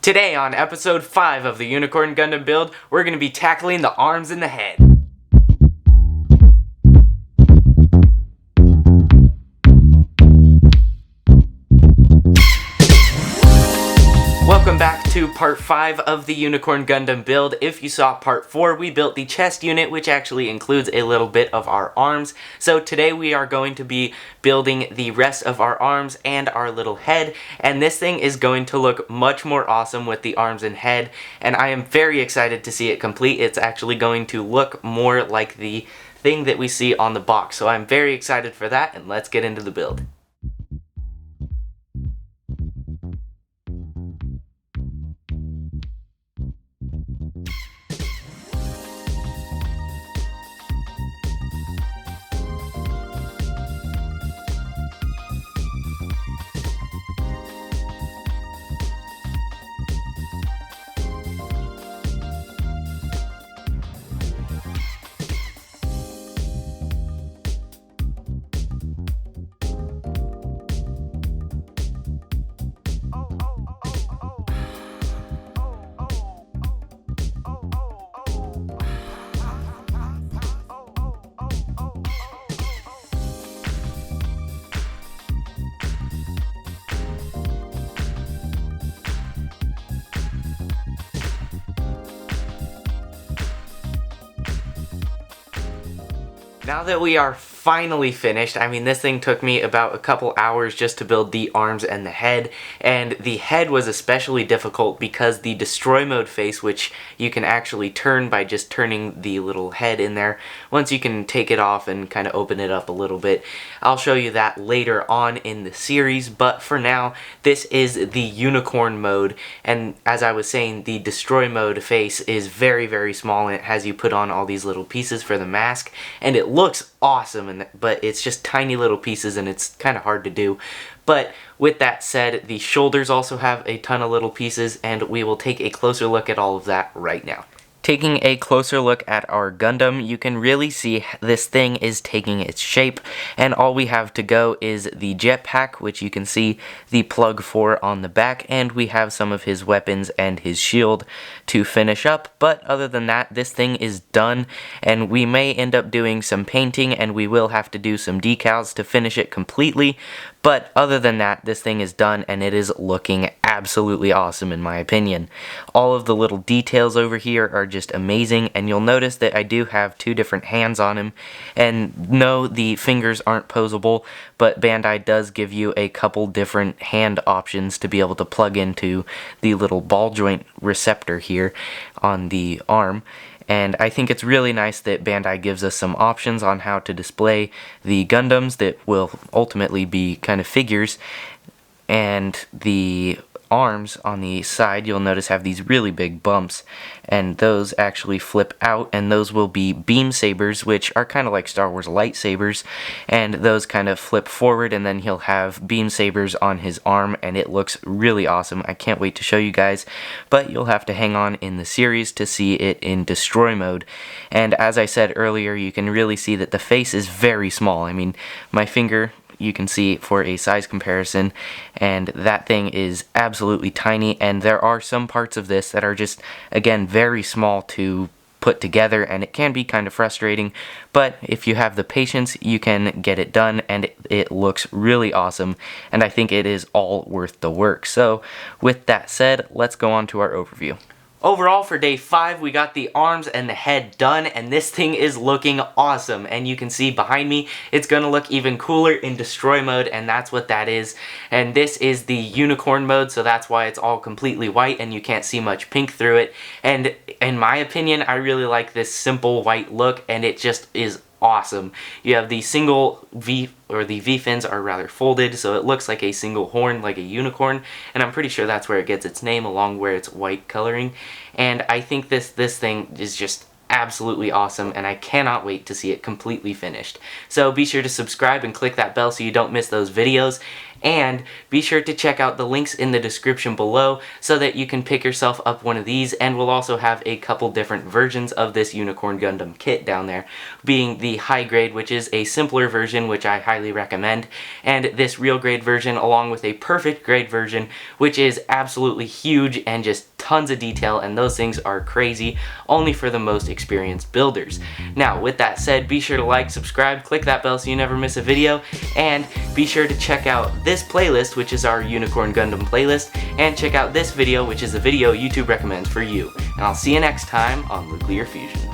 Today on episode 5 of the Unicorn Gundam build, we're going to be tackling the arms and the head. Welcome back to part 5 of the Unicorn Gundam build. If you saw part 4, we built the chest unit, which actually includes a little bit of our arms. So today we are going to be building the rest of our arms and our little head, and this thing is going to look much more awesome with the arms and head, and I am very excited to see it complete. It's actually going to look more like the thing that we see on the box, so I'm very excited for that, and let's get into the build. Now that we are finally finished, I mean, this thing took me about a couple hours just to build the arms and the head, and the head was especially difficult because the destroy mode face, which you can actually turn by just turning the little head in there, once you can take it off and kind of open it up a little bit. I'll show you that later on in the series, but for now, this is the unicorn mode, and as I was saying, the destroy mode face is very, very small, and it has you put on all these little pieces for the mask, and it looks awesome, but it's just tiny little pieces and it's kind of hard to do. But with that said, the shoulders also have a ton of little pieces, and we will take a closer look at all of that right now. Taking a closer look at our Gundam, you can really see this thing is taking its shape, and all we have to go is the jetpack, which you can see the plug for on the back, and we have some of his weapons and his shield to finish up. But other than that, this thing is done, and we may end up doing some painting, and we will have to do some decals to finish it completely. But other than that, this thing is done, and it is looking absolutely awesome in my opinion. All of the little details over here are just amazing, and you'll notice that I do have 2 different hands on him. And no, the fingers aren't posable, but Bandai does give you a couple different hand options to be able to plug into the little ball joint receptor here on the arm. And I think it's really nice that Bandai gives us some options on how to display the Gundams that will ultimately be kind of figures. And the arms on the side, you'll notice, have these really big bumps, and those actually flip out, and those will be beam sabers, which are kind of like Star Wars lightsabers, and those kind of flip forward, and then he'll have beam sabers on his arm, and it looks really awesome. I can't wait to show you guys, but you'll have to hang on in the series to see it in destroy mode. And as I said earlier, you can really see that the face is very small. I mean, my finger, you can see for a size comparison, and that thing is absolutely tiny, and there are some parts of this that are just, again, very small to put together, and it can be kind of frustrating, but if you have the patience, you can get it done, and it looks really awesome, and I think it is all worth the work. So with that said, let's go on to our overview. Overall, for day 5, we got the arms and the head done, and this thing is looking awesome. And you can see behind me, it's going to look even cooler in destroy mode, and that's what that is. And this is the unicorn mode, so that's why it's all completely white and you can't see much pink through it. And in my opinion, I really like this simple white look, and it just is awesome. You have the single V, or the V fins are rather folded, so it looks like a single horn, like a unicorn, and I'm pretty sure that's where it gets its name, along where it's white coloring. And I think this thing is just absolutely awesome, and I cannot wait to see it completely finished. So be sure to subscribe and click that bell so you don't miss those videos. And be sure to check out the links in the description below so that you can pick yourself up one of these, and we'll also have a couple different versions of this Unicorn Gundam kit down there, being the high grade, which is a simpler version, which I highly recommend, and this real grade version, along with a perfect grade version, which is absolutely huge and just tons of detail, and those things are crazy, only for the most experienced builders. Now, with that said, be sure to like, subscribe, click that bell so you never miss a video, and be sure to check out this playlist, which is our Unicorn Gundam playlist, and check out this video, which is the video YouTube recommends for you. And I'll see you next time on LuclearFusion.